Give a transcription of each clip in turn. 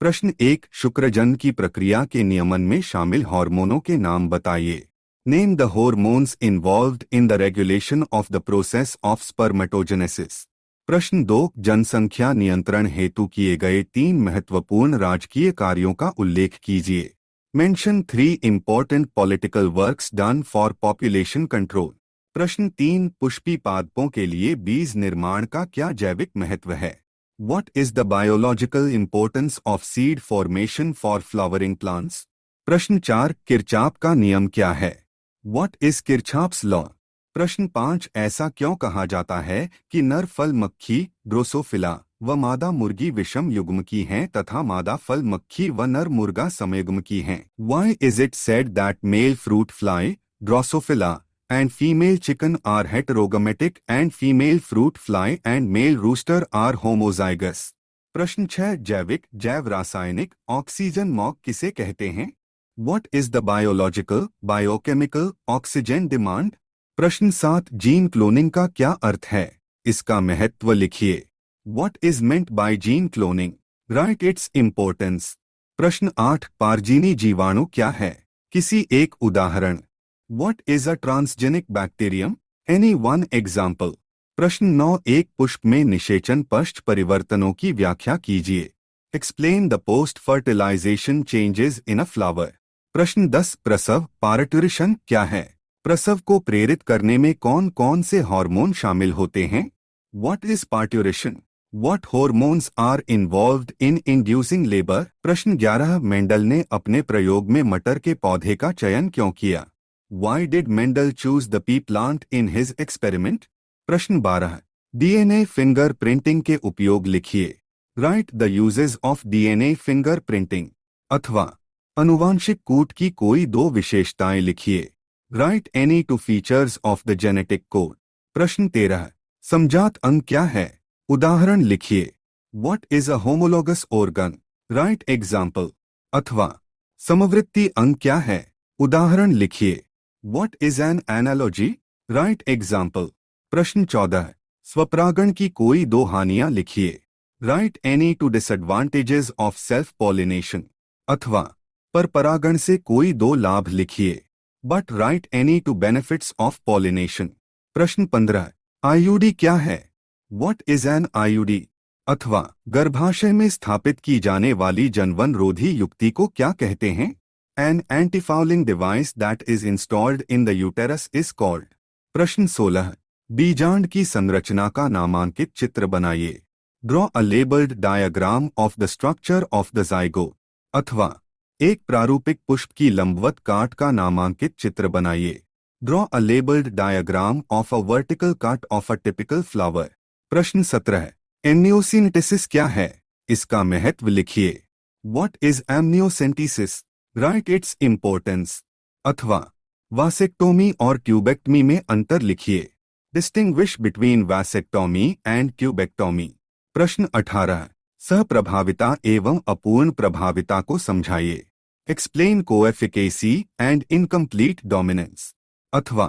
प्रश्न 1, शुक्रजन की प्रक्रिया के नियमन में शामिल हार्मोनों के नाम बताइए। Name the hormones involved in the regulation of the process of spermatogenesis. प्रश्न 2, जनसंख्या नियंत्रण हेतु किए गए 3 महत्वपूर्ण राजकीय कार्यों का उल्लेख कीजिए। Mention 3 important political works done for population control. प्रश्न 3, पुष्पी पादपों के लिए बीज निर्माण का क्या जैविक महत्व है? What is the biological importance of seed formation for flowering plants? प्रश्न 4, किरचाप का नियम क्या है? What is Kirchhoff's law? प्रश्न 5, ऐसा क्यों कहा जाता है कि नर फल मक्खी ड्रोसोफिला व मादा मुर्गी विषम युग्म की हैं तथा मादा फल मक्खी व नर मुर्गा समयुग्म की हैं? Why is it said that male fruit fly Drosophila and female chicken are heterogametic and female fruit fly and male rooster are homozygous? प्रश्न 6, जैविक जैव रासायनिक ऑक्सीजन मॉक किसे कहते हैं? What is the biological biochemical oxygen demand? प्रश्न 7, gene cloning का क्या अर्थ है? इसका महत्व लिखिए। What is meant by gene cloning? Write its importance. प्रश्न 8, पारजीनी जीवाणु क्या है? किसी एक उदाहरण। What is a transgenic bacterium? Any one example. प्रश्न 9, एक पुष्प में निषेचन पश्च परिवर्तनों की व्याख्या कीजिए। Explain the post-fertilization changes in a flower. प्रश्न 10, प्रसव पार्टुरिशन क्या है? प्रसव को प्रेरित करने में कौन कौन से हार्मोन शामिल होते हैं? What is parturition? What hormones are involved in inducing labor? प्रश्न 11, मेंडल ने अपने प्रयोग में मटर के पौधे का चयन क्यों किया? Why did Mendel choose the pea plant in his experiment? प्रश्न 12, डीएनए फिंगर प्रिंटिंग के उपयोग लिखिए। Write the uses of DNA finger printing. अथवा अनुवांशिक कूट की कोई 2 विशेषताएं लिखिए। Write any 2 features of the genetic code. प्रश्न 13, समजात अंग क्या है? उदाहरण लिखिए। What is a homologous organ? Write example. अथवा समवृत्ति अंग क्या है? उदाहरण लिखिए। What is an analogy? Write example. प्रश्न 14, स्वपरागण की कोई 2 हानियां लिखिए। Write any 2 disadvantages of self-pollination. अथवा परपरागण से कोई 2 लाभ लिखिए। But write any 2 benefits of pollination. प्रश्न 15, आईयूडी क्या है? What is an IUD? अथवा गर्भाशय में स्थापित की जाने वाली जनवनरोधी युक्ति को क्या कहते हैं? An antifouling device that is installed in the uterus is called. प्रश्न 16, बीजांड की संरचना का नामांकित चित्र बनाइए। Draw a labeled diagram of the structure of the zygote. अथवा एक प्रारूपिक पुष्प की लंबवत काट का नामांकित चित्र बनाइए। Draw a labeled diagram of a vertical cut of a typical flower. प्रश्न 17, एमनियोसिंथेसिस क्या है? इसका महत्व लिखिए। What is amniocentesis? Write its importance. अथवा वासेक्टोमी और ट्यूबेक्टमी में अंतर लिखिए। Distinguish between vasectomy and tubectomy. प्रश्न 18, सहप्रभाविता एवं अपूर्ण प्रभाविता को समझाइए। Explain coefficacy and incomplete dominance. अथवा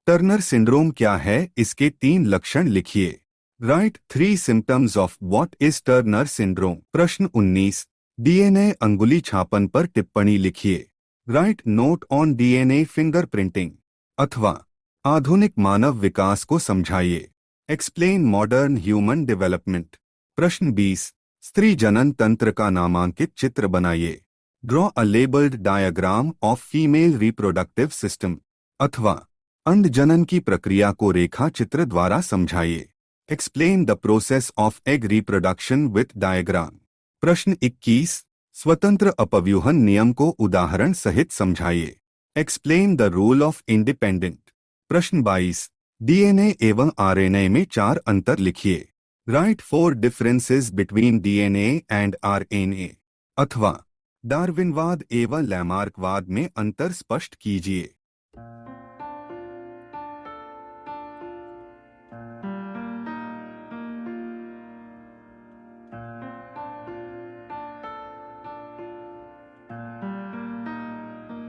टर्नर सिंड्रोम क्या है? इसके 3 लक्षण लिखिए। Write 3 symptoms of what is Turner syndrome. प्रश्न 19, डीएनए अंगुली छापन पर टिप्पणी लिखिए। Write note on DNA fingerprinting. अथवा आधुनिक मानव विकास को समझाइए। Explain modern human development. प्रश्न 20, स्त्री जनन तंत्र का नामांकित चित्र बनाइए। Draw a labeled diagram of female reproductive system. अथवा अंड जनन की प्रक्रिया को रेखा चित्र द्वारा समझाइए। Explain the process of egg reproduction with diagram. प्रश्न 21, स्वतंत्र अपव्यूहन नियम को उदाहरण सहित समझाइए। Explain the rule of independent. प्रश्न 22, डीएनए एवं आरएनए में 4 अंतर लिखिए। Write 4 differences between DNA and RNA. अथवा डार्विनवाद एवं लैमार्कवाद में अंतर स्पष्ट कीजिए।